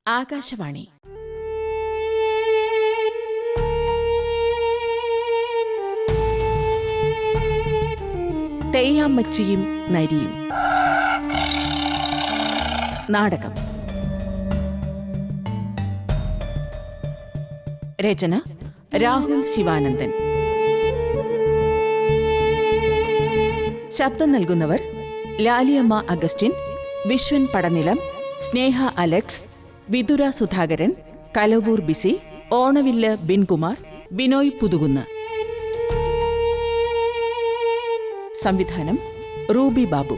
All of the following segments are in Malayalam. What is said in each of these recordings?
ആകാശവാണി തെയ്യാമ്മച്ചിയും നരിയും നാടകം. രചന രാഹുൽ ശിവാനന്ദൻ. ശബ്ദം നൽകുന്നവർ ലാലിയമ്മ അഗസ്റ്റിൻ, വിശ്വൻ പടനിലം, സ്നേഹ അലക്സ്, വിതുര സുധാകരൻ, കലവൂർ ബിസി, ഓണവില്ല് ബിൻകുമാർ, ബിനോയ് പുതുകുന്ന്. സംവിധാനം റൂബി ബാബു.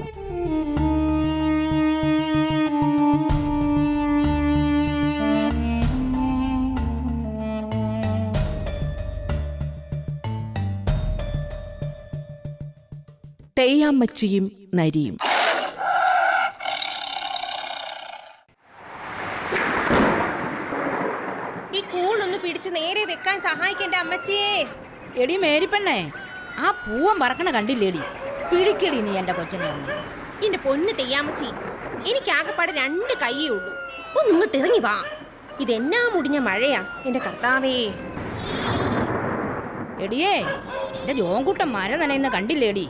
തെയ്യാമ്മച്ചിയും നരിയും. ഈ കൂണൊന്ന് പിടിച്ച് നേരെ വെക്കാൻ സഹായിക്കണ്ട അമ്മച്ചിയേ. എടി മേരിപ്പെണ്ണേ, ആ പൂവൻ പറക്കണ കണ്ടില്ലേടി? പിടിക്കടി നീ എന്റെ കൊച്ചനെ. എന്റെ പൊന്ന് തെയ്യാമ്മച്ചി, എനിക്കാകെപ്പാടെ 2 കൈയേ ഉള്ളൂ. ഒന്ന് ഇങ്ങോട്ട് ഇറങ്ങി വാ. ഇതെന്നാ മുടിഞ്ഞ മഴയാ എന്റെ കർത്താവേ. എടിയേ, എന്റെ ജോങ്കുട്ടൻ മഴ നനയുന്ന കണ്ടില്ലേടി?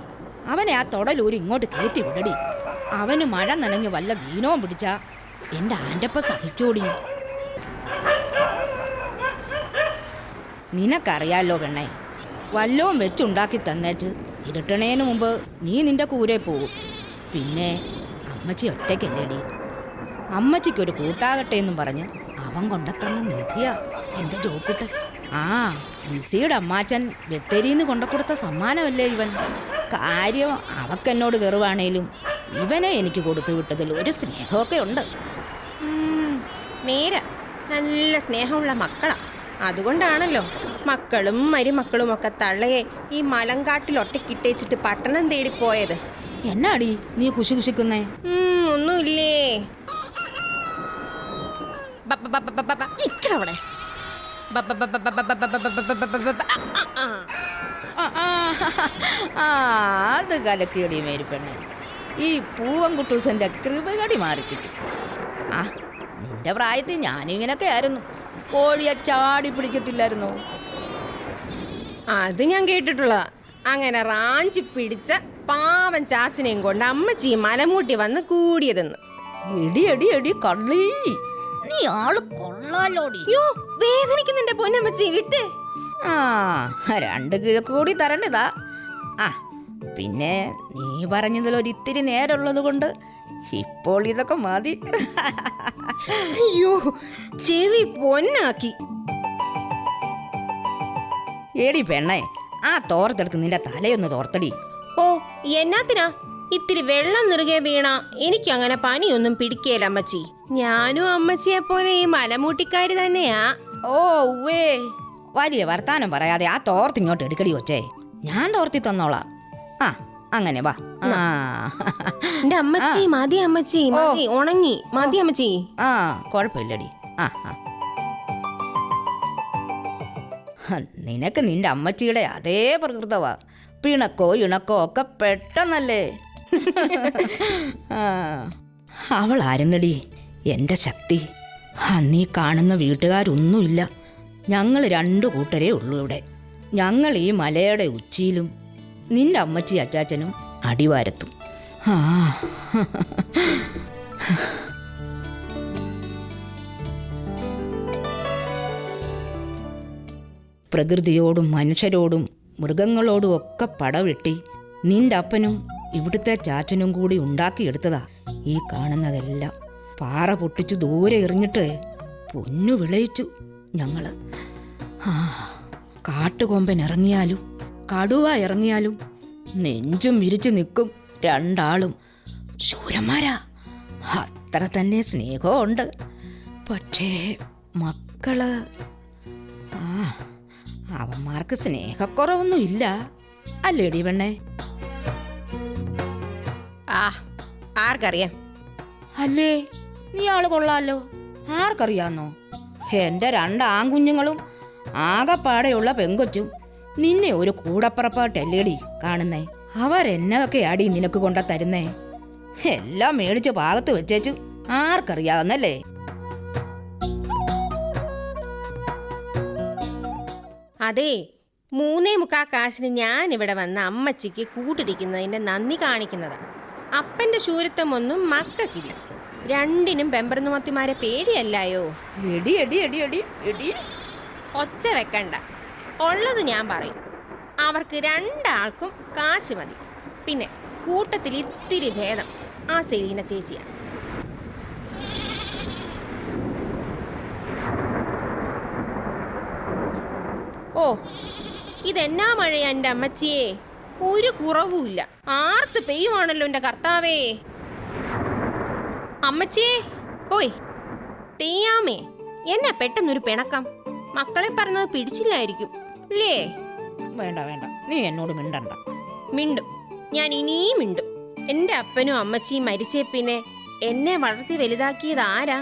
അവനെ ആ തൊടലൂരി ഇങ്ങോട്ട് കയറ്റി വിടടി. അവന് മഴ നനഞ്ഞ് വല്ല ദീനവും പിടിച്ചാ എന്റെ ആൻ്റപ്പ സഹിക്കോടി. നിനക്കറിയാലോ പെണ്ണേ, വല്ലവും വെച്ചുണ്ടാക്കി തന്നേച്ച് ഇരുട്ടണേന് മുമ്പ് നീ നിന്റെ കൂരെ പോകും. പിന്നെ അമ്മച്ചി ഒറ്റയ്ക്കല്ലേടി. അമ്മച്ചിക്കൊരു കൂട്ടാകട്ടെ എന്നും പറഞ്ഞ് അവൻ കൊണ്ടത്തന്ന നിധിയാ എൻ്റെ ജോക്കുട്ടൻ. ആ നിസിയുടെ അമ്മാച്ചൻ ബത്തേരിന്ന് കൊണ്ടുകൊടുത്ത സമ്മാനമല്ലേ ഇവൻ. കാര്യം അവക്കെന്നോട് കയറുവാണേലും ഇവനെ എനിക്ക് കൊടുത്തു വിട്ടതിൽ ഒരു സ്നേഹമൊക്കെ ഉണ്ട്. നേരെ നല്ല സ്നേഹമുള്ള മക്കളാ. അതുകൊണ്ടാണല്ലോ മക്കളും മരുമക്കളും ഒക്കെ തള്ളയെ ഈ മലങ്കാട്ടിൽ ഒറ്റക്കിട്ടേച്ചിട്ട് പട്ടണം തേടിപ്പോയത്. എന്നാടി നീ കുശിക്കുന്നേ? ഒന്നുമില്ലേ. ഇക്കടവിടെ അത് കലക്കിയടി മേരിപ്പെണ്ണെ. ഈ പൂവൻകുട്ടൂസന്റെ കൃപകടി മാറിക്കിട്ടി. ആ നിന്റെ പ്രായത്തിൽ ഞാനിങ്ങനൊക്കെ ആയിരുന്നു. കോഴിയെ ചാടി പിടിക്കത്തില്ലായിരുന്നു. അത് ഞാൻ കേട്ടിട്ടുള്ള. അങ്ങനെ റാഞ്ചി പിടിച്ച പാവൻ ചാച്ചനെയും കൊണ്ട് അമ്മച്ചി മലമൂട്ടി വന്ന് കൂടിയതെന്ന്. എടി എടി എടി കള്ളി, നീ ആള് കൊള്ളാലോടി. വേദനിക്കുന്നുണ്ട് പൊന്നമ്മച്ചി, വിട്ട്. ആ 2 കിഴക്ക് കൂടി തരണ്ടതാ. ആ പിന്നെ നീ പറഞ്ഞതിലൊരിത്തിരി നേരമുള്ളത് കൊണ്ട് ഇപ്പോൾ ഇതൊക്കെ മതി. അയ്യോ, ചെവി പൊന്നാക്കി. ഏടി പെണ്ണേ, ആ തോർത്തെടുത്ത് നിന്റെ തലയൊന്ന് തോർത്തടി. ഓ എന്നാത്തിനാ? ഇത്തിരി വെള്ളം നിറുകെ വീണ എനിക്കങ്ങനെ പനിയൊന്നും പിടിക്കേല അമ്മച്ചി. ഞാനും അമ്മച്ചിയെ പോലെ ഈ മലമൂട്ടിക്കാരി തന്നെയാ. ഓ വേ, വലിയ വർത്താനം പറയാതെ ആ തോർത്ത് ഇങ്ങോട്ട് എടുക്കടി കൊച്ചേ. ഞാൻ തോർത്തി തന്നോളാം. ആ അങ്ങനെ വാ. എന്റെ അമ്മച്ചി മതി, അമ്മച്ചി മതി, ഉണങ്ങി മതി അമ്മച്ചി. ആ കുഴപ്പമില്ലടി. ആ നിനക്ക് നിന്റെ അമ്മച്ചിയുടെ അതേ പ്രകൃതവാ. പിണക്കോ ഇണക്കോ ഒക്കെ പെട്ടെന്നല്ലേ. അവളായിരുന്നടി എൻ്റെ ശക്തി. അന്നീ കാണുന്ന വീട്ടുകാരൊന്നുമില്ല. ഞങ്ങൾ 2 കൂട്ടരേ ഉള്ളൂ ഇവിടെ. ഞങ്ങൾ ഈ മലയുടെ ഉച്ചിയിലും നിന്റെ അമ്മച്ചി അച്ചാച്ചനും അടിവാരത്തും. പ്രകൃതിയോടും മനുഷ്യരോടും മൃഗങ്ങളോടും ഒക്കെ പടവെട്ടി നിന്റെ അപ്പനും ഇവിടുത്തെ ചാച്ചനും കൂടി ഉണ്ടാക്കിയെടുത്തതാ ഈ കാണുന്നതെല്ലാം. പാറ പൊട്ടിച്ച് ദൂരെ എറിഞ്ഞിട്ട് പൊന്നു വിളയിച്ചു ഞങ്ങള്. കാട്ടുകൊമ്പൻ ഇറങ്ങിയാലും കടുവ ഇറങ്ങിയാലും നെഞ്ചും വിരിച്ചു നിൽക്കും 2 ആളും. ശൂരന്മാരാ, അത്ര തന്നെ സ്നേഹമുണ്ട്. പക്ഷേ മക്കള്, അവന്മാർക്ക് സ്നേഹക്കുറവൊന്നും ഇല്ല അല്ലേടി പെണ്ണേ? ആർക്കറിയാം? അല്ലേ, നീ ആള് കൊള്ളാലോ. ആർക്കറിയാന്നോ? എൻ്റെ 2 ആൺകുഞ്ഞുങ്ങളും ആകെപ്പാടെയുള്ള പെങ്കൊച്ചും നിന്നെ ഒരു കൂടപ്പുറപ്പാട്ടല്ലേടി കാണുന്നേ. അവരെന്നതൊക്കെയാടി നിനക്ക് കൊണ്ട തരുന്നേ? എല്ലാം മേടിച്ച് പാകത്ത് വെച്ചേച്ചു ആർക്കറിയാവുന്നല്ലേ? അതേ, 3:45 കാശിന് ഞാൻ ഇവിടെ വന്ന അമ്മച്ചിക്ക് കൂട്ടിരിക്കുന്നതിൻ്റെ നന്ദി കാണിക്കുന്നതാ. അപ്പൻ്റെ ശൂരത്വമൊന്നും മക്കൾക്കില്ല. രണ്ടിനും പെമ്പറന്നുമത്തിമാരെ പേടിയല്ലായോ? എടി എടി എടി എടി എടി ഒച്ച വെക്കണ്ട, ഉള്ളത് ഞാൻ പറയും. അവർക്ക് രണ്ടാൾക്കും കാശ് മതി. പിന്നെ കൂട്ടത്തിൽ ഇത്തിരി ഭേദം ആ സെലീന ചേച്ചിയാണ്. ഓ, ഇതെന്നാ മഴയാ എൻ്റെ അമ്മച്ചിയെ, ഒരു കുറവുമില്ല. ആർത്ത് പെയ്യുവാണല്ലോ എൻ്റെ കർത്താവേ. അമ്മച്ചിയെ, ഓയ് തെയ്യാമേ, എന്നെ പെട്ടെന്നൊരു പിണക്കം. മക്കളെ പറഞ്ഞത് പിടിച്ചില്ലായിരിക്കും അല്ലേ? വേണ്ട വേണ്ട, നീ എന്നോട് മിണ്ടണ്ട. മിണ്ടും, ഞാൻ ഇനിയും മിണ്ടും. എൻ്റെ അപ്പനും അമ്മച്ചിയും മരിച്ചേ പിന്നെ എന്നെ വളർത്തി വലുതാക്കിയത് ആരാ?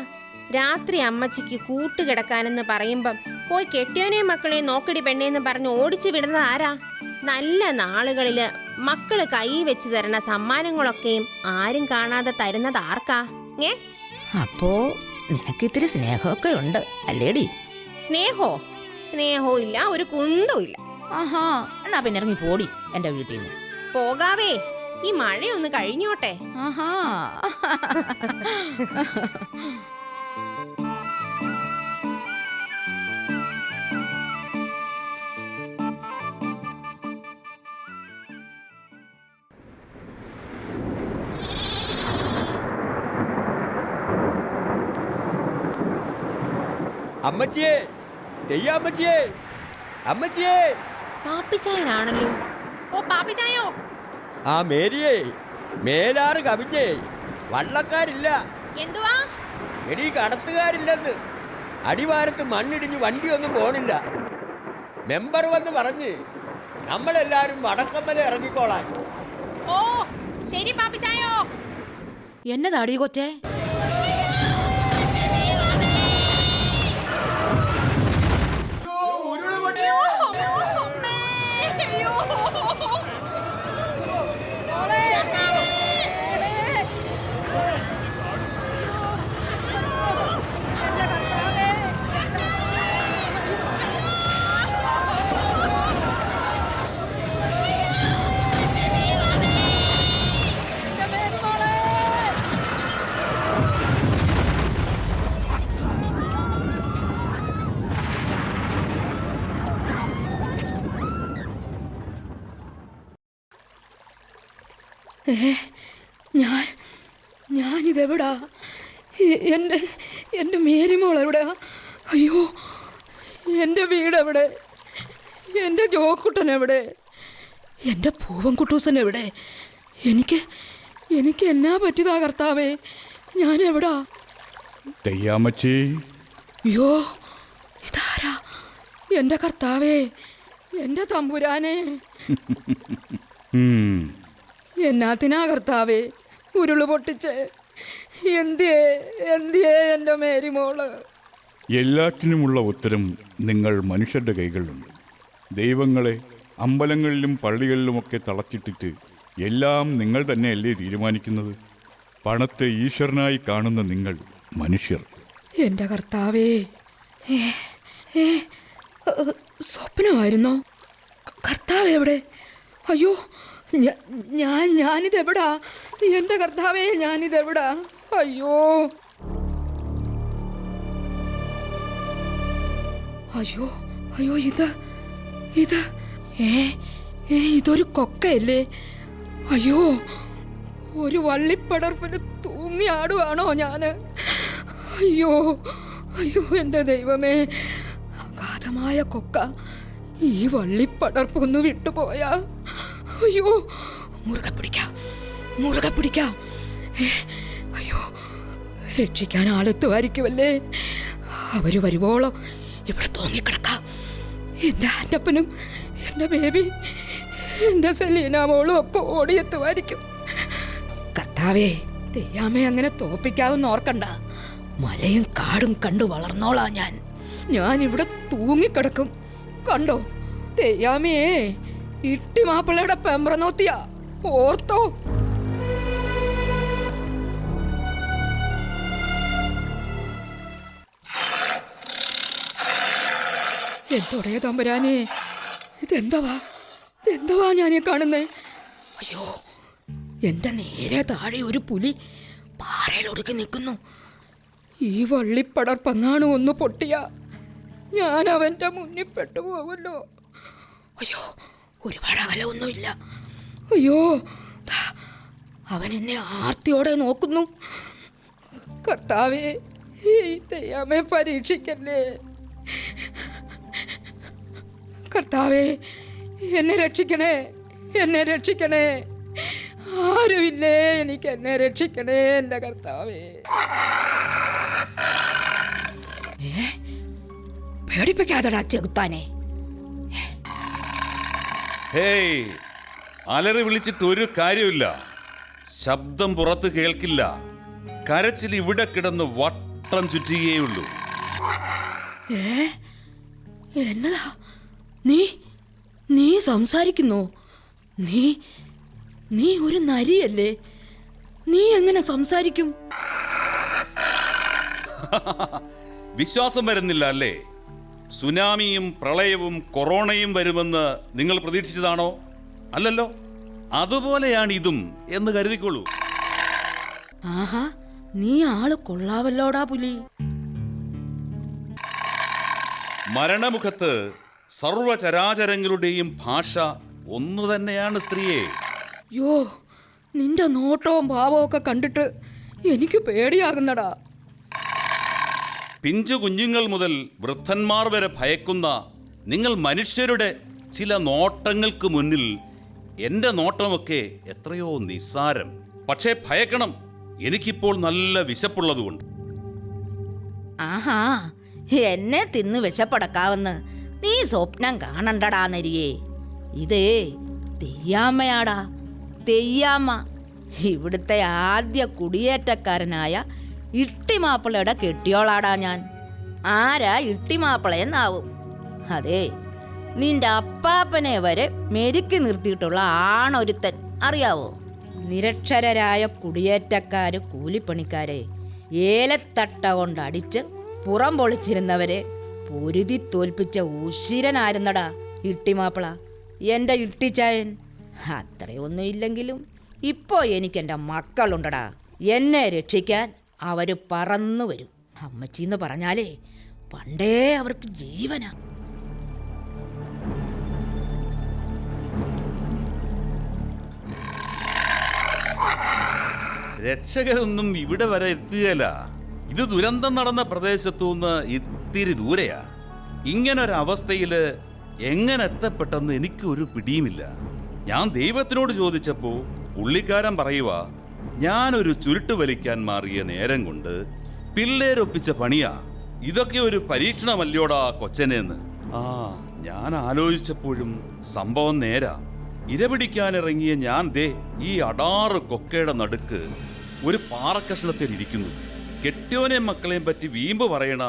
രാത്രി അമ്മച്ചിക്ക് കൂട്ടുകിടക്കാനെന്ന് പറയുമ്പം പോയി കെട്ടിയോനെ മക്കളെ നോക്കടി പെണ്ണേന്ന് പറഞ്ഞ് ഓടിച്ചു വിടുന്നത് ആരാ? നല്ല നാളുകളില് മക്കള് കൈ വെച്ച് തരണ സമ്മാനങ്ങളൊക്കെയും ആരും കാണാതെ തരുന്നത് ആർക്കാ? അപ്പോ നിനക്ക് ഇത്തിരി സ്നേഹമൊക്കെ ഉണ്ട് അല്ലേടി? സ്നേഹോ ഇല്ല, ഒരു കുന്തവും ഇല്ല. ആഹാ, എന്നാ പിന്നെ ഇറങ്ങി പോടി എന്റെ വീട്ടിൽ നിന്ന്. പോകാവേ, ഈ മഴയൊന്ന് കഴിഞ്ഞോട്ടെ. ആഹാ. അമ്മച്ചിയേ, തെയ്യാമ്മച്ചിയേ, അമ്മച്ചിയേ. പാപ്പിച്ചായനാണല്ലോ. ഓ പാപ്പിച്ചായോ. ആ മേരിയേ, മേലാറ് കവിഞ്ഞേ, വള്ളക്കാരില്ല. എന്തുവാ? എടീ കടത്തുകാരില്ലെന്ന്. അടിവാരത്ത് മണ്ണിടിഞ്ഞ് വണ്ടിയൊന്നും പോണില്ല. മെമ്പർ വന്ന് പറഞ്ഞ് നമ്മളെല്ലാരും വടക്കമ്മല ഇറങ്ങിക്കോളാൻ. ഓ ശരി പാപ്പിച്ചായോ. എന്നതാടി കൊച്ചേ? ഞാനിതെവിടാ? എൻ്റെ മേരിമോൾ എവിടെയാ? അയ്യോ, എൻ്റെ വീടെവിടെ? എൻ്റെ ജോക്കുട്ടൻ എവിടെ? എൻ്റെ പൂവൻകുട്ടൂസൻ എവിടെ? എനിക്ക് എന്നാ പറ്റിയതാ കർത്താവേ? ഞാൻ എവിടാ? തെയ്യാമ്മച്ചി. അയ്യോ, ഇതാരാ? എൻ്റെ കർത്താവേ, എൻ്റെ തമ്പുരാനെ. എന്നാത്തിനാ കർത്താവേ ഉരുള് പൊട്ടിച്ച്? എന്തിയേ എൻ്റെ മേരിമോള്? എല്ലാറ്റിനുമുള്ള ഉത്തരം നിങ്ങൾ മനുഷ്യരുടെ കൈകളിലുണ്ട്. ദൈവങ്ങളെ അമ്പലങ്ങളിലും പള്ളികളിലുമൊക്കെ തളച്ചിട്ടിട്ട് എല്ലാം നിങ്ങൾ തന്നെയല്ലേ തീരുമാനിക്കുന്നത്? പണത്തെ ഈശ്വരനായി കാണുന്ന നിങ്ങൾ മനുഷ്യർ. എൻ്റെ കർത്താവേ, സ്വപ്നമായിരുന്നോ? കർത്താവ് എവിടെ? അയ്യോ, ഞാനിതെവിടാ? എൻ്റെ കർത്താവേ, ഞാനിതെവിടാ? അയ്യോ അയ്യോ അയ്യോ, ഇത് ഇതൊരു കൊക്കയല്ലേ? അയ്യോ, ഒരു വള്ളിപ്പടർപ്പിന് തൂങ്ങിയാടുവാണോ ഞാൻ? അയ്യോ അയ്യോ, എൻ്റെ ദൈവമേ, അഗാധമായ കൊക്ക. ഈ വള്ളിപ്പടർപ്പൊന്ന് വിട്ടുപോയാ? അയ്യോ, മുറുകെ പിടിക്കാം. അയ്യോ, രക്ഷിക്കാൻ ആളെത്തുമായിരിക്കുമല്ലേ? അവര് വരുവോളം ഇവിടെ തോന്നിക്കിടക്കാം. എൻ്റെ ആൻ്റപ്പനും എൻ്റെ ബേബി, എൻ്റെ സെലീന മോളും ഒക്കെ ഓടിയെത്തുമായിരിക്കും. കർത്താവേ, തെയ്യാമേ അങ്ങനെ തോപ്പിക്കാവുന്ന ഓർക്കണ്ട. മലയും കാടും കണ്ടു വളർന്നോളാം ഞാനിവിടെ തൂങ്ങിക്കിടക്കും. കണ്ടോ തെയ്യാമേ, ഇട്ടിമാപ്പിളയുടെ പെമ്പ്രനോത്തിയാ, ഓർത്തോ? എന്നോടേ തമ്പുരാനെ, ഇതെന്തവാ ഞാനീ കാണുന്നേ? അയ്യോ, എൻ്റെ നേരെ താഴെ ഒരു പുലി പാറയിലൊടുക്കി നിൽക്കുന്നു. ഈ വള്ളിപ്പടർപ്പങ്ങാണ് ഒന്ന് പൊട്ടിയ ഞാൻ അവൻ്റെ മുന്നിൽ പെട്ടുപോകുമല്ലോ. അയ്യോ, ഒരുപാട് അകലമൊന്നുമില്ല. അയ്യോ, ദാ, അവൻ എന്നെ ആർത്തിയോടെ നോക്കുന്നു. കർത്താവേ, ഈ തെയ്യാമെ പരീക്ഷിക്കല്ലേ. കർത്താവേ, എന്നെ രക്ഷിക്കണേ. ആരുമില്ലേ എനിക്ക് എന്നെ രക്ഷിക്കണേ എൻ്റെ കർത്താവേ. പേടിപ്പിക്കാതെടാ ചെകുത്താനെ. ഹേയ്, അലറി വിളിച്ചിട്ട് ഒരു കാര്യമില്ല. ശബ്ദം പുറത്ത് കേൾക്കില്ല. കരച്ചിൽ ഇവിടെ കിടന്ന് വട്ടം ചുറ്റുകയുള്ളൂ. എന്നതാ നീ സംസാരിക്കുന്നോ? നീ ഒരു നരിയല്ലേ? നീ എങ്ങനെ സംസാരിക്കും? വിശ്വാസം വരുന്നില്ല അല്ലേ? സുനാമിയും പ്രളയവും കൊറോണയും വരുമെന്ന് നിങ്ങൾ പ്രതീക്ഷിച്ചതാണോ? അല്ലല്ലോ. അതുപോലെയാണ് ഇതും എന്ന് കരുതിക്കോളൂ. ആഹാ, നീ ആള് കൊള്ളാവല്ലോടാ പുലി. മരണമുഖത്ത് സർവചരാചരങ്ങളുടെയും ഭാഷ ഒന്നു തന്നെയാണ് സ്ത്രീയെ. യോ, നിന്റെ നോട്ടവും ഭാവവും ഒക്കെ കണ്ടിട്ട് എനിക്ക് പേടിയാകുന്നടാ. പിഞ്ചു കുഞ്ഞുങ്ങൾ മുതൽ വൃദ്ധന്മാർ വരെ ഭയക്കുന്ന നിങ്ങൾ മനുഷ്യരുടെ ചില നോട്ടങ്ങൾക്ക് മുന്നിൽ എൻ്റെ നോട്ടമൊക്കെ എത്രയോ നിസ്സാരം. പക്ഷേ ഭയക്കണം, എനിക്കിപ്പോൾ നല്ല വിശപ്പുള്ളതുകൊണ്ട്. ആഹാ, എന്നെ തിന്ന് വിശപ്പടക്കാവെന്ന് നീ സ്വപ്നം കാണണ്ടടാ നരിയേ. ഇതേ തെയ്യാമ്മയാടാ, തെയ്യാമ്മ. ഇവിടുത്തെ ആദ്യ കുടിയേറ്റക്കാരനായ ഇട്ടിമാപ്പിളയുടെ കെട്ടിയോളാടാ ഞാൻ. ആരാ ഇട്ടിമാപ്പിളയെന്നാവും. അതെ, നിന്റെ അപ്പാപ്പനെ വരെ മെരുക്കി നിർത്തിയിട്ടുള്ള ആണൊരുത്തൻ അറിയാവോ? നിരക്ഷരരായ കുടിയേറ്റക്കാര് കൂലിപ്പണിക്കാരെ ഏലത്തട്ട കൊണ്ടടിച്ച് പുറം പൊളിച്ചിരുന്നവരെ പൊരുതി തോൽപ്പിച്ച ഉശിരനായിരുന്നടാ ഇട്ടിമാപ്പിള, എൻ്റെ ഇട്ടിച്ചായൻ. അത്രയൊന്നും ഇല്ലെങ്കിലും ഇപ്പോൾ എനിക്കെൻ്റെ മക്കളുണ്ടടാ. എന്നെ രക്ഷിക്കാൻ അവർ പറന്നു വരും. അമ്മച്ചിന്ന് പറഞ്ഞാലേ പണ്ടേ അവർക്ക് ജീവനാ. രക്ഷകരൊന്നും ഇവിടെ വരെ എത്തുകയില്ല. ഇത് ദുരന്തം നടന്ന പ്രദേശത്തുനിന്ന് ഇത്തിരി ദൂരെയാ. ഇങ്ങനൊരവസ്ഥയിൽ എങ്ങനെ എത്തപ്പെട്ടെന്ന് എനിക്കൊരു പിടിയുമില്ല. ഞാൻ ദൈവത്തിനോട് ചോദിച്ചപ്പോൾ പുള്ളിക്കാരൻ പറയുക, ഞാനൊരു ചുരുട്ട് വലിക്കാൻ മാറിയ നേരം കൊണ്ട് പിള്ളേരൊപ്പിച്ച പണിയാ. ഇതൊക്കെ ഒരു പരീക്ഷണമല്ലോടാ കൊച്ചനെന്ന്. ഞാൻ ആലോചിച്ചപ്പോഴും സംഭവം നേരാ. ഇരപിടിക്കാനിറങ്ങിയ ഞാൻ ദേ ഈ അടാറ് കൊക്കയുടെ നടുക്ക് ഒരു പാറക്കഷ്ണത്തിൽ ഇരിക്കുന്നു. കെട്ടിയോനെയും മക്കളെയും പറ്റി വീമ്പ് പറയണ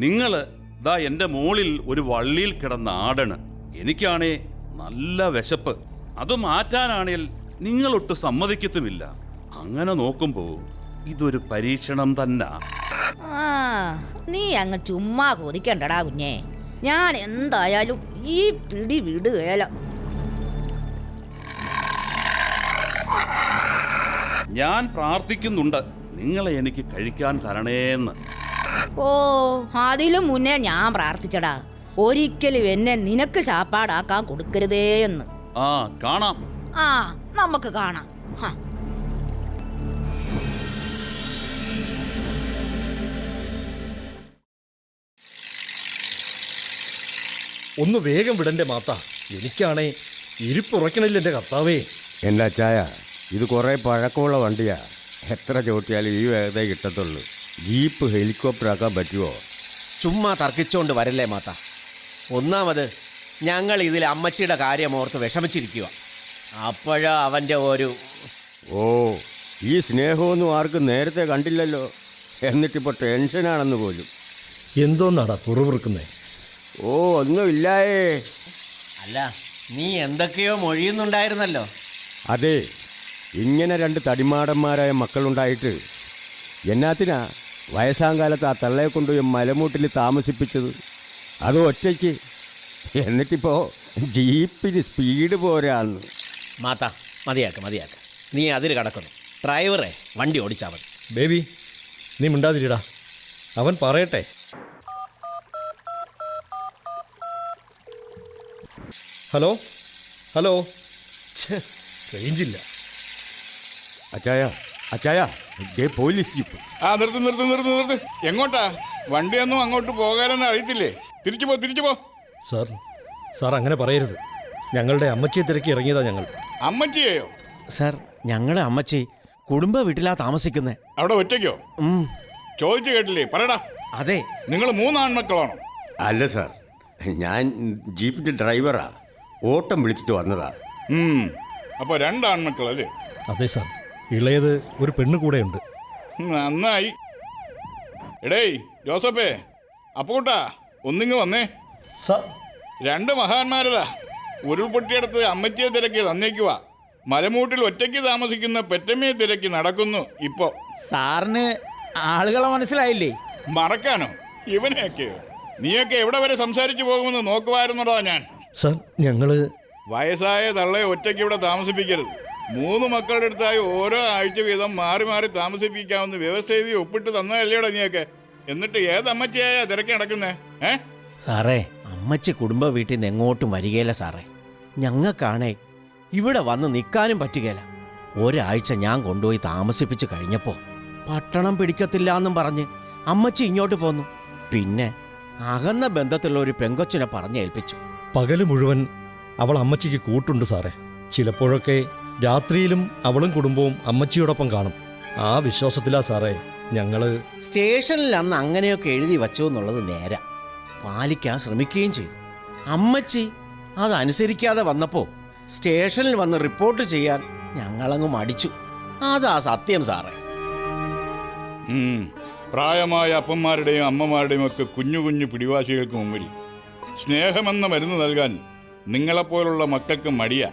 നിങ്ങള് ദാ എൻ്റെ മോളിൽ ഒരു വള്ളിയിൽ കിടന്ന ആടണ്. എനിക്കാണേ നല്ല വിശപ്പ്. അത് മാറ്റാനാണേൽ നിങ്ങളൊട്ട് സമ്മതിക്കത്തുമില്ല. അങ്ങനെ നോക്കുമ്പോ ഇതൊരു പരീക്ഷണം തന്നെ. നീ അങ്ങ് ചുമ്മാ കൊതിക്കണ്ടടാ കുഞ്ഞേ. ഞാൻ എന്തായാലും ഈ പിടി വിടുകയില്ല. ഞാൻ പ്രാർത്ഥിക്കുന്നുണ്ട് നിങ്ങളെ എനിക്ക് കഴിക്കാൻ തരണേന്ന്. ഓ, അതിലും മുന്നേ ഞാൻ പ്രാർത്ഥിച്ചടാ, ഒരിക്കലും എന്നെ നിനക്ക് ശാപ്പാടാക്കാൻ കൊടുക്കരുതേ എന്ന്. കാണാം. നമുക്ക് കാണാം. ഒന്ന് വേഗം വിടന്റെ മാത്ത, എനിക്കാണേ ഇരിപ്പുറക്കണില്ല എൻ്റെ കർത്താവേ. എൻ്റെ അച്ചായ, ഇത് കുറേ പഴക്കമുള്ള വണ്ടിയാ. എത്ര ചോട്ടിയാലും ഈ വേഗതയെ കിട്ടത്തുള്ളൂ. ജീപ്പ് ഹെലികോപ്റ്റർ ആക്കാൻ പറ്റുമോ? ചുമ്മാ തർക്കിച്ചോണ്ട് വരല്ലേ മാത്ത. ഒന്നാമത് ഞങ്ങൾ ഇതിൽ അമ്മച്ചിയുടെ കാര്യം ഓർത്ത് വിഷമിച്ചിരിക്കുക. അപ്പോഴാ അവൻ്റെ ഈ സ്നേഹമൊന്നും ആർക്കും നേരത്തെ കണ്ടില്ലല്ലോ. എന്നിട്ടിപ്പോൾ ടെൻഷനാണെന്ന് പോലും. എന്തോന്നാടാ പുറപുറുക്കുന്നേ? ഒന്നുമില്ലായേ. അല്ല, നീ എന്തൊക്കെയോ മൊഴിയുന്നുണ്ടായിരുന്നല്ലോ. അതെ, ഇങ്ങനെ രണ്ട് തടിമാടന്മാരായ മക്കളുണ്ടായിട്ട് എന്നാത്തിനാ വയസ്സാം കാലത്ത് ആ തള്ളയെ കൊണ്ടുപോയി മലമൂട്ടിൽ താമസിപ്പിച്ചത്? അത് ഒറ്റയ്ക്ക് എന്നിട്ടിപ്പോൾ ജീപ്പിന് സ്പീഡ് പോരാന്ന്. മാത്ത മതിയാക്ക്. നീ അതിൽ കടക്കുന്നു. ഡ്രൈവറെ വണ്ടി ഓടിച്ചാൽ മതി. ബേബി, നീ മിണ്ടാതിരിടാ, അവൻ പറയട്ടെ. ഹലോ ഹലോ, റേഞ്ചില്ല. അച്ചായ ദേ പോലീസ് ജീപ്പ്. നിർത്ത്. എങ്ങോട്ടാ? വണ്ടിയൊന്നും അങ്ങോട്ട് പോകാനെന്ന് അറിയത്തില്ലേ? തിരിച്ചു പോ. സാർ അങ്ങനെ പറയരുത്. ഞങ്ങളുടെ അമ്മച്ചിയെ തിരക്കി ഇറങ്ങിയതാ ഞങ്ങൾ. അമ്മച്ചിയെയോ? സാർ, ഞങ്ങളുടെ അമ്മച്ചി കുടുംബ വീട്ടിലാ താമസിക്കുന്നേ. അവിടെ ഒറ്റയ്ക്കോ? ചോദിച്ചു കേട്ടില്ലേ? പറയടാ. അതെ. നിങ്ങൾ 3 ആൺമക്കളാണോ? അല്ല സാർ, ഞാൻ ജീപ്പിൻ്റെ ഡ്രൈവറാ. ഓട്ടം വിളിച്ചിട്ട് വന്നതാ. അപ്പോൾ 2 ആൺമക്കളല്ലേ? അതെ സാർ, ഇളയത് ഒരു പെണ്ണ് കൂടെയുണ്ട്. നന്നായി. എടേയ് ജോസഫേ, അപ്പൂട്ടാ, ഒന്നിങ്ങ് വന്നേ. സാർ, 2 മഹാന്മാരതാ ഉരുൾപൊട്ടിയെടുത്ത് അമ്മച്ചിയെ തിരക്കി തന്നേക്കുവാ. മലമൂട്ടിൽ ഒറ്റയ്ക്ക് താമസിക്കുന്ന പെറ്റമ്മയെ തിരക്കി നടക്കുന്നു ഇപ്പോൾ. സാറിന് ആളുകളെ മനസ്സിലായില്ലേ? മറക്കാനോ ഇവനെയൊക്കെയോ? നീയൊക്കെ എവിടെ വരെ സംസാരിച്ചു പോകുമെന്ന് നോക്കുമായിരുന്നോടാ ഞാൻ. സാർ, ഞങ്ങള് വയസ്സായ തള്ളയെ ഒറ്റയ്ക്ക് ഇവിടെ താമസിപ്പിക്കരുത്. 3 മക്കളുടെ അടുത്തായി ഓരോ ആഴ്ച വീതം മാറി മാറി താമസിപ്പിക്കാവുന്ന വ്യവസ്ഥ എഴുതി ഒപ്പിട്ട് തന്നതല്ലേടാ നീയൊക്കെ. എന്നിട്ട് ഏതമ്മച്ചിയായ തിരക്കി നടക്കുന്നേ? സാറേ, അമ്മച്ചി കുടുംബ വീട്ടിൽ നിന്ന് എങ്ങോട്ടും വരികയില്ല സാറേ. ഞങ്ങൾക്കാണേ ഇവിടെ വന്ന് നിൽക്കാനും പറ്റുകയില്ല. ഒരാഴ്ച ഞാൻ കൊണ്ടുപോയി താമസിപ്പിച്ച് കഴിഞ്ഞപ്പോൾ പട്ടണം പിടിക്കത്തില്ല എന്നും പറഞ്ഞ് അമ്മച്ചി ഇങ്ങോട്ട് പോന്നു. പിന്നെ അകന്ന ബന്ധത്തിലുള്ള ഒരു പെങ്കൊച്ചിനെ പറഞ്ഞേൽപ്പിച്ചു. പകല് മുഴുവൻ അവൾ അമ്മച്ചിക്ക് കൂട്ടുണ്ട് സാറേ. ചിലപ്പോഴൊക്കെ രാത്രിയിലും അവളും കുടുംബവും അമ്മച്ചിയോടൊപ്പം കാണും. ആ വിശ്വാസത്തിലാ സാറേ ഞങ്ങള്. സ്റ്റേഷനിൽ അന്ന് അങ്ങനെയൊക്കെ എഴുതി വച്ചു എന്നുള്ളത് നേരാ, പാലിക്കാൻ ശ്രമിക്കുകയും ചെയ്തു. അമ്മച്ചി അതനുസരിക്കാതെ വന്നപ്പോൾ സ്റ്റേഷനിൽ വന്ന് റിപ്പോർട്ട് ചെയ്യാൻ ഞങ്ങളങ്ങ് മടിച്ചു. അതാ സത്യം സാറേ. പ്രായമായ അപ്പന്മാരുടെയും അമ്മമാരുടെയും ഒക്കെ കുഞ്ഞു കുഞ്ഞു പിടിവാശികൾക്ക് മുമ്പിൽ സ്നേഹമെന്ന മരുന്ന് നൽകാൻ നിങ്ങളെപ്പോലുള്ള മക്കൾക്ക് മടിയാ.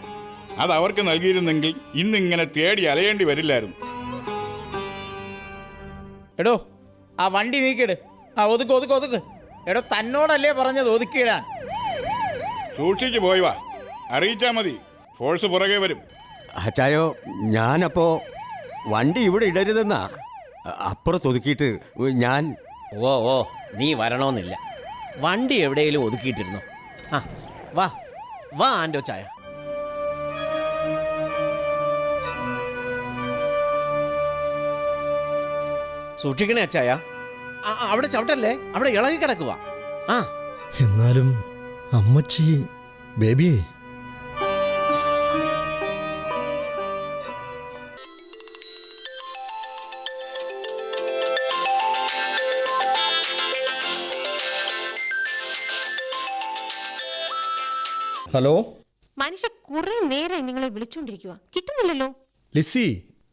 അത് അവർക്ക് നൽകിയിരുന്നെങ്കിൽ ഇന്നിങ്ങനെ തേടി അലയേണ്ടി വരില്ലായിരുന്നു. എടോ, ആ വണ്ടി നീക്കിട്. ഒതുക്ക്. എടോ, തന്നോടല്ലേ പറഞ്ഞത് ഒതുക്കിയിടാൻ? സൂക്ഷിച്ചു പോയി വാ, അറിയിച്ചാൽ മതി, ഫോഴ്സ് പുറകെ വരും. അച്ചായോ, ഞാനപ്പോ വണ്ടി ഇവിടെ ഇടരുതെന്നാ അപ്പുറത്തൊതുക്കിയിട്ട് ഞാൻ. ഓ നീ വരണമെന്നില്ല, വണ്ടി എവിടെയെങ്കിലും ഒതുക്കിയിട്ടിരുന്നു. ആ വാ വാ ആൻഡോ ചായ. സൂക്ഷിക്കണേ അച്ചായ, അവിടെ ചവിട്ടല്ലേ, അവിടെ ഇളകി കിടക്കുക. ആ എന്നാലും അമ്മച്ചി ബേബിയെ. ഹലോ മനുഷ്യ കുറെ നേരം നിങ്ങളെ വിളിച്ചോണ്ടിരിക്കുക, കിട്ടുന്നില്ലല്ലോ. Lissy,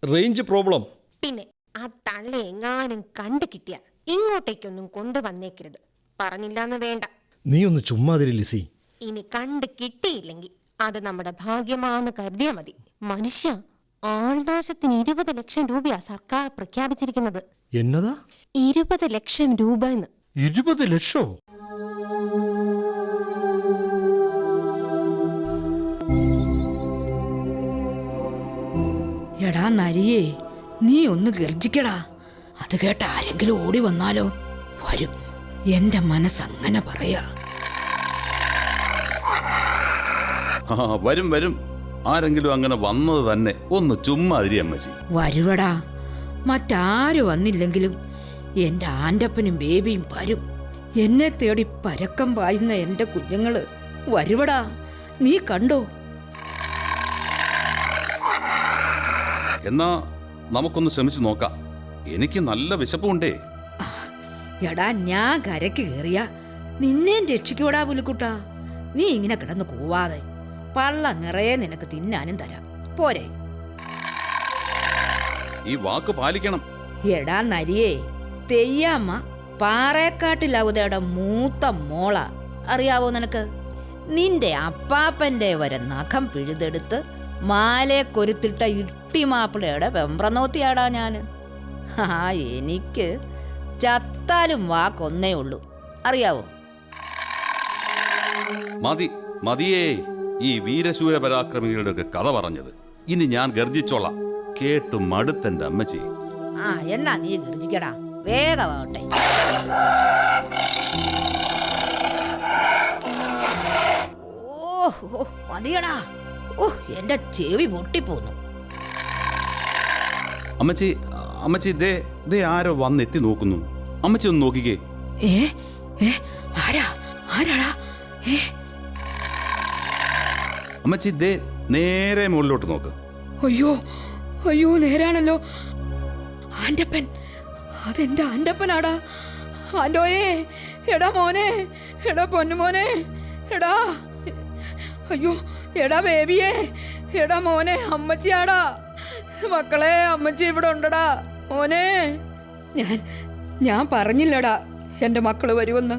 range problem. പിന്നെ ആ തള്ള എങ്ങാനും കണ്ടു കിട്ടിയാൽ ഇങ്ങോട്ടേക്കൊന്നും കൊണ്ടുവന്നേക്കരുത്. പറഞ്ഞില്ലാന്ന് വേണ്ട. നീ ഒന്ന് ചുമ്മാതിരി ലിസി. ഇനി കണ്ടു കിട്ടിയില്ലെങ്കിൽ അത് നമ്മുടെ ഭാഗ്യമാണെന്ന് കരുതിയാ മതി. മനുഷ്യ, ആൾനാശത്തിന് 20 ലക്ഷം രൂപയാ സർക്കാർ പ്രഖ്യാപിച്ചിരിക്കുന്നത്. എന്നതാ? 20 ലക്ഷം രൂപ. 20 ലക്ഷോ? എടാ നരിയേ, നീ ഒന്ന് ഗർജിക്കടാ. അത് കേട്ട ആരെങ്കിലും ഓടി വന്നാലോ? വരും, എന്റെ മനസ്സങ്ങനെ പറയാ. വരും, ആരെങ്കിലും അങ്ങനെ വന്നത് തന്നെ. ഒന്ന് ചുമ്മാ അമ്മച്ചി. വരുവടാ, മറ്റാരും വന്നില്ലെങ്കിലും എന്റെ ആൻ്റപ്പനും ബേബിയും വരും. എന്നെ തേടി പരക്കം പായുന്ന എന്റെ കുഞ്ഞുങ്ങള് വരുവടാ, നീ കണ്ടോ? എന്നാ നമുക്കൊന്ന് ശ്രമിച്ചു നോക്കാം. എനിക്ക് നല്ല വിശപ്പുണ്ടേ. എടാ, ഞാൻ കരയ്ക്ക് കയറിയ നിന്നേം രക്ഷിക്കൂടാ പുലിക്കുട്ടാ. നീ ഇങ്ങനെ കിടന്ന് കൂവാതെ പള്ള നിറയെ നിനക്ക് തിന്നാനും തരാം, പോരെ? ഈ വാക്ക് പാലിക്കണം. എടാ നരിയേ, തെയ്യാമ്മ പാറേക്കാട്ടിലവതയുടെ മൂത്ത മോള, അറിയാവോ നിനക്ക്? നിന്റെ അപ്പാപ്പന്റെ വരെ നഖം പിഴുതെടുത്ത് മാലെ കൊരുത്തിട്ട ഇട്ടിമാപ്പിളയുടെ വെമ്പ്രനോത്തിയാടാ ഞാന്. എനിക്ക് ചത്താലും വാക്കൊന്നേ ഉള്ളൂ, അറിയാവോ? മതി മതിയേ ഈ വീരശൂര പരാക്രമികളുടെ ഒക്കെ കഥ പറഞ്ഞത്. ഇനി ഞാൻ ഗർജിച്ചോളാം. കേട്ടു മടുത്തെന്റെ അമ്മച്ചി. ആ എന്നാ നീ ഗർജിക്കടാ, വേഗമാവട്ടെ. ഓ മതിയടാ. ഓ എന്റെ ചെവി പൊട്ടിപ്പോന്നു. അമ്മച്ചി അമ്മച്ചി ദേ ദേ ആരോ വന്നെത്തി നോക്കുന്നു. അമ്മച്ചി ഒന്ന് നോക്കിക്കേ. ആരാടാ? അമ്മച്ചി ദേ നേരെ മുകളിലോട്ട് നോക്ക്. അയ്യോ അയ്യോ, നേരാണല്ലോ. ആൻ്റപ്പൻ, അതെന്റെ ആൻ്റപ്പനാടാ. ആൻ്റോയേ, എടാ മോനെ, എടാ പൊന്നുമോനെ, എടാ. അയ്യോ, എടാ ബേബിയേ, എടാ മോനെ, അമ്മച്ചിയാടാ. മക്കളെ, അമ്മച്ചി ഇവിടെ ഉണ്ടടാ മോനെ. ഞാൻ പറഞ്ഞില്ലടാ എൻ്റെ മക്കള് വരുമെന്ന്.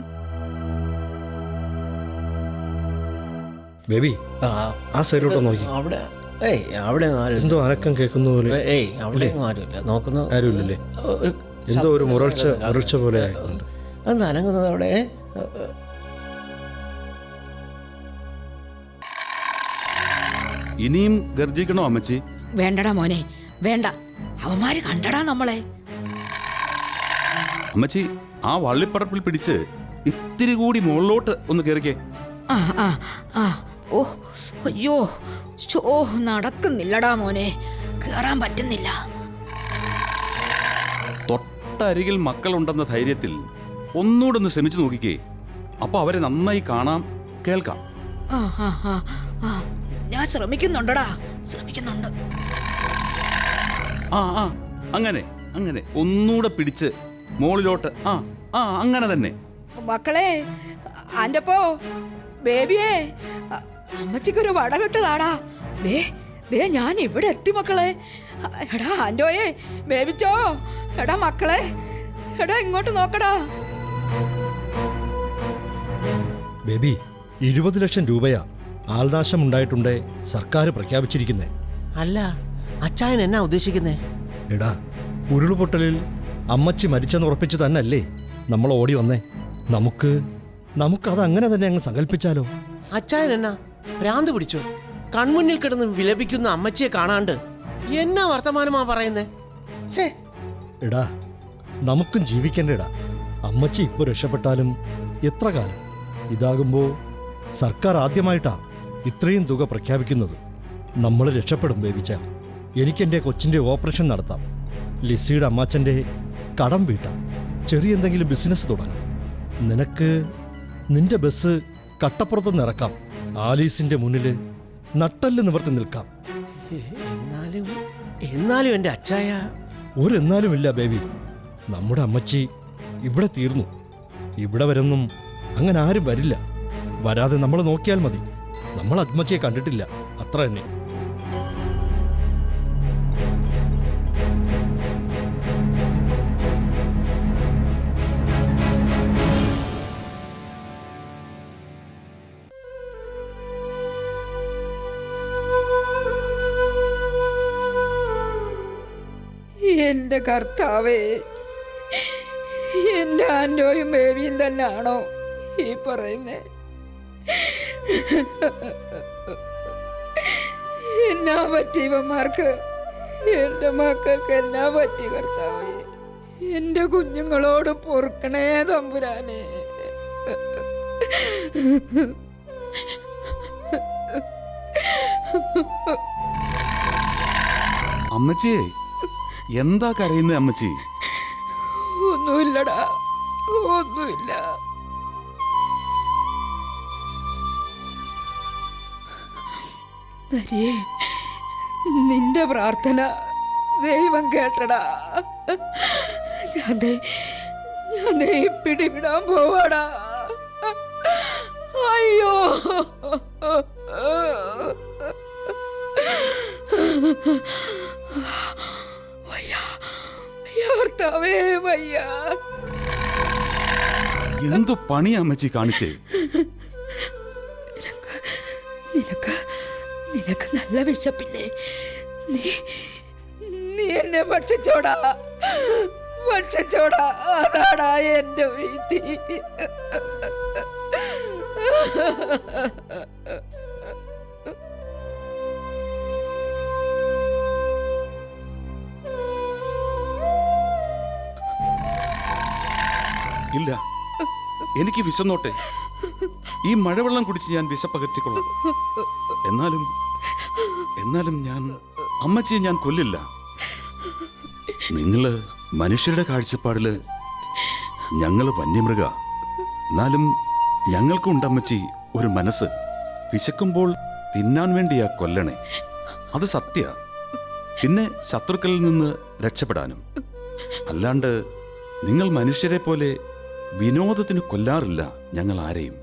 ബേബി, ആ സൈഡിലോട്ട് നോക്കി. അവിടെ അവിടെ എന്തോ അനക്കം കേൾക്കുന്ന പോലെ. അവിടെ ആരുമില്ല, നോക്കുന്നു ആരുമില്ലല്ലേ? എന്തോ ഒരു മുരൾച്ച പോലെ ആയിട്ടുണ്ട്. അത് അനങ്ങുന്നത് അവിടെ. ഇനിയും ഗർജിക്കണോ അമ്മച്ചി? വേണ്ടടാ മോനെ, വേണ്ട. അവന്മാര് കണ്ടടാ നമ്മളെ. അമ്മച്ചി ആ വള്ളിപ്പടപ്പിൽ പിടിച്ച് ഇത്തിരി കൂടി മുകളിലോട്ട് ഒന്ന് കയറിക്കേ. ഓ അയ്യോ, നടക്കുന്നില്ലടാ മോനെ, കേറാൻ പറ്റുന്നില്ല. തൊട്ടരികിൽ മക്കളുണ്ടെന്ന ധൈര്യത്തിൽ ഒന്നുകൂടെ ഒന്ന് ശ്രമിച്ചു നോക്കിക്കേ. അപ്പൊ അവരെ നന്നായി കാണാം, കേൾക്കാം. ഞാൻ ശ്രമിക്കുന്നുണ്ടടാ, ശ്രമിക്കുന്നുണ്ട്. അങ്ങനെ അങ്ങനെ ഒന്നുകൂടെ പിടിച്ച് മുകളിലോട്ട്. അങ്ങനെ തന്നെ. മക്കളെ, ആൻ്റപ്പോ, ബേബിയേ, അമ്മച്ചിക്കൊരു വട കെട്ടതാടാ. ദേ ഞാൻ ഇവിടെ എത്തി മക്കളെ. എടാ ആൻ്റോയെ, ബേബിച്ചോ, എടാ മക്കളെ, എടാ ഇങ്ങോട്ട് നോക്കടാ. ബേബി, 20 ലക്ഷം രൂപയാ ആൾനാശം ഉണ്ടായിട്ടുണ്ടേ സർക്കാർ പ്രഖ്യാപിച്ചിരിക്കുന്നേ. അല്ല, അച്ചായൻ എന്നാ ഉദ്ദേശിക്കുന്നേ? എടാ, ഉരുളുപൊട്ടലിൽ അമ്മച്ചി മരിച്ചെന്ന് ഉറപ്പിച്ച് തന്നല്ലേ നമ്മൾ ഓടി വന്നേ. നമുക്കത് അങ്ങനെ തന്നെ അങ്ങ് സങ്കല്പിച്ചാലോ? അച്ചായൻ എന്നാ ഭ്രാന്ത് പിടിച്ചോ? കൺമുന്നിൽ കിടന്ന് വിലപിക്കുന്ന അമ്മച്ചിയെ കാണാണ്ട് എന്നാ വർത്തമാനമാ പറയുന്നേ? എടാ, നമുക്കും ജീവിക്കണ്ടേടാ. അമ്മച്ചി ഇപ്പോൾ രക്ഷപ്പെട്ടാലും എത്ര കാലം? ഇതാകുമ്പോ സർക്കാർ ആദ്യമായിട്ടാ ഇത്രയും തുക പ്രഖ്യാപിക്കുന്നത്. നമ്മൾ രക്ഷപ്പെടും ബേബിച്ച. എനിക്കെൻ്റെ കൊച്ചിൻ്റെ ഓപ്പറേഷൻ നടത്താം. ലിസിയുടെ അമ്മാച്ചൻ്റെ കടം വീട്ടാം. ചെറിയ എന്തെങ്കിലും ബിസിനസ് തുടങ്ങാം. നിനക്ക് നിന്റെ ബസ് കട്ടപ്പുറത്തുനിന്ന് ഇറക്കാം. ആലീസിന്റെ മുന്നിൽ നട്ടല് നിവർത്തി നിൽക്കാം. എന്നാലും എൻ്റെ അച്ചായ ഒരെന്നാലും ഇല്ല ബേബി. നമ്മുടെ അമ്മച്ചി ഇവിടെ തീർന്നു. ഇവിടെ വരുന്നും അങ്ങനെ ആരും വരില്ല. വരാതെ നമ്മൾ നോക്കിയാൽ മതി. നമ്മൾ അമ്മച്ചിയെ കണ്ടിട്ടില്ല, അത്ര തന്നെ. എന്റെ കർത്താവേ, എന്റെ ആൻ്റോയും ബേബിയും തന്നെയാണോ ഈ പറയുന്നേ? എന്നാ പറ്റി ഇവന്മാർക്ക്? എന്റെ മക്കൾക്ക് എന്നാ പറ്റി കർത്താവേ? എന്റെ കുഞ്ഞുങ്ങളോട് പൊറുക്കണേ തമ്പുരാനെ. അമ്മച്ചിയെ, എന്താ കരയുന്നേ അമ്മച്ചി? ഒന്നുമില്ലടാ, ഒന്നുമില്ല. നരിയേ, നിന്റെ പ്രാർത്ഥന ദൈവം കേട്ടടാ. ഞാൻ പിടിവിടാൻ പോവാടാ. അയ്യോ, ഭർത്താവേ വയ്യ. എന്തു പണി അമ്മച്ചി കാണിച്ചേ? നിനക്ക് നല്ല വിശപ്പില്ലേ? നീ എന്നെ ഭക്ഷിച്ചോടാ, അതാടാ എന്റെ വീതി. ഇല്ല, എനിക്ക് വിശന്നോട്ടെ. ഈ മഴവെള്ളം കുടിച്ച് ഞാൻ വിശപ്പകറ്റിക്കൊള്ളാം. എന്നാലും ഞാൻ അമ്മച്ചിയെ ഞാൻ കൊല്ലില്ല. നിങ്ങള് മനുഷ്യരുടെ കാഴ്ചപ്പാടില് ഞങ്ങള് വന്യമൃഗ. എന്നാലും ഞങ്ങൾക്കുണ്ടമ്മച്ചി ഒരു മനസ്സ്. വിശക്കുമ്പോൾ തിന്നാൻ വേണ്ടിയാ കൊല്ലണേ, അത് സത്യ. പിന്നെ ശത്രുക്കളിൽ നിന്ന് രക്ഷപ്പെടാനും. അല്ലാണ്ട് നിങ്ങൾ മനുഷ്യരെ പോലെ വിനോദത്തിന് കൊല്ലാറില്ല ഞങ്ങൾ ആരെയും.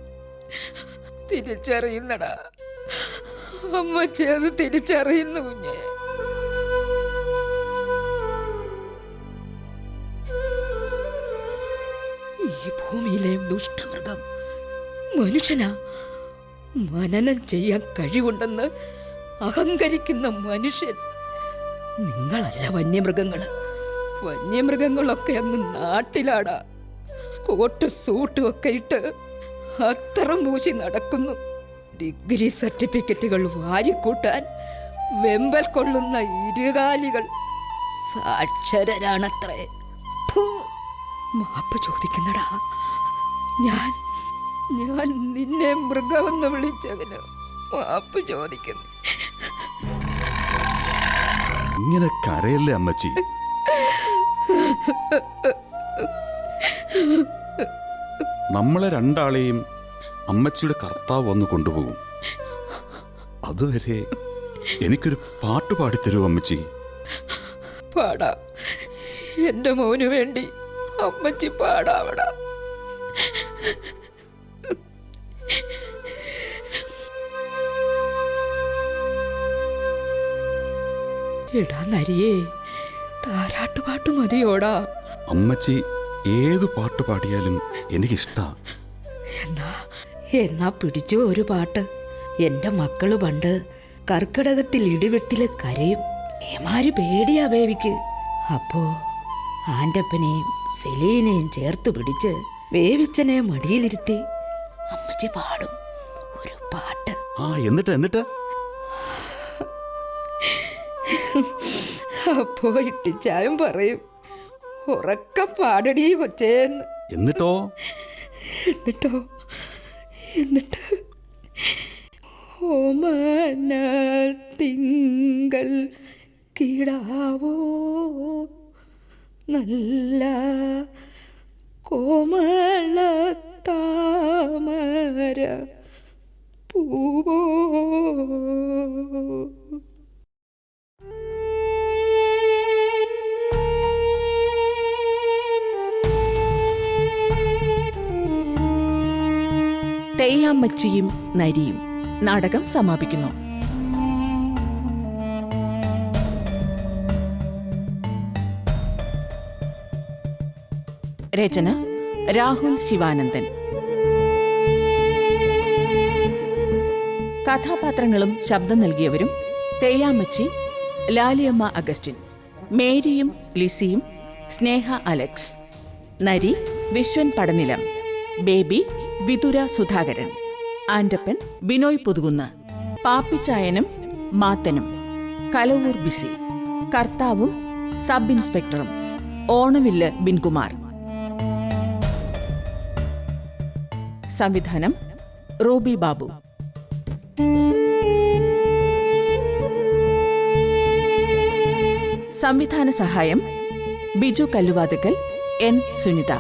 തിരിച്ചറിയുന്നടാ, അമ്മച്ചി അത് തിരിച്ചറിയുന്നു കുഞ്ഞെ. ഈ ഭൂമിയിലെ ദുഷ്ടമൃഗം മനുഷ്യനാ. മനനം ചെയ്യാൻ കഴിവുണ്ടെന്ന് അഹങ്കരിക്കുന്ന മനുഷ്യൻ. നിങ്ങളല്ല വന്യമൃഗങ്ങള്. വന്യമൃഗങ്ങളൊക്കെ അങ്ങ് നാട്ടിലാടാ. കോട്ട് സൂട്ടും ഒക്കെ ഇട്ട് അത്തറം പൂശി നടക്കുന്നു. ഡിഗ്രി സർട്ടിഫിക്കറ്റുകൾ വാരിക്കൂട്ടാൻ വെമ്പൽ കൊള്ളുന്ന ഇരുകാലികൾ സാക്ഷരരാണത്രേ. മാപ്പ് ചോദിക്കുന്നടാ. ഞാൻ നിന്നെ മൃഗമെന്ന് വിളിച്ചതിന് മാപ്പ് ചോദിക്കുന്നു. ഇങ്ങനെ കരയല്ലേ അമ്മച്ചി. നമ്മളെ രണ്ടാളെയും അമ്മച്ചിയുടെ കർത്താവ് വന്ന് കൊണ്ടുപോകും. അതുവരെ എനിക്കൊരു പാട്ട് പാടിത്തരൂ അമ്മച്ചി. പാടാം, എന്റെ മോന് വേണ്ടി അമ്മച്ചി പാടാവടാ. എടാ നരിയേ, താരാട്ടുപാട്ട് മതിയോടാ. അമ്മച്ചി ഏതു പാട്ട് പാടിയാലും എനിക്കിഷ്ടാ. എന്നാ പിടിച്ചോ ഒരു പാട്ട്. എന്റെ മക്കള് പണ്ട് കർക്കിടകത്തിൽ ഇടിവെട്ടില് കരയും. ഏമാര് പേടിയാ ബേബിക്ക്. അപ്പോ ആൻ്റപ്പനെയും സെലീനെയും ചേർത്ത് പിടിച്ച് വേവിച്ചനെ മടിയിലിരുത്തി അമ്മച്ചി പാടും ഒരു പാട്ട്. എന്നിട്ട് അപ്പോ ഇട്ടിച്ചായും പറയും, ഉറക്ക പാടടി കൊച്ചേന്ന്. എന്നിട്ടോ ഓമന തിങ്കൾ കിടാവോ നല്ല കോമള താമര പൂവോ. തെയ്യാമ്മച്ചിയും നരിയും നാടകം സമാപിക്കുന്നു. രചന രാഹുൽ ശിവാനന്ദൻ. കഥാപാത്രങ്ങളും ശബ്ദം നൽകിയവരും: തെയ്യാമ്മച്ചി ലാലിയമ്മ അഗസ്റ്റിൻ, മേരിയും ലിസിയും സ്നേഹ അലക്സ്, നരി വിശ്വൻ പടനിലം, ബേബി വിതുര സുധാകരൻ, ആൻ്റപ്പൻ ബിനോയ് പുതുകുന്ന്, പാപ്പിച്ചായനും മാത്തനും, കലവൂർ ബിസി, കർത്താവും സബ് ഇൻസ്പെക്ടറും ഓണവില്ല് ബിൻകുമാർ. സംവിധാനം റൂബി ബാബു. സംവിധാന സഹായം ബിജു കല്ലുവാതുക്കൽ, എൻ സുനിത.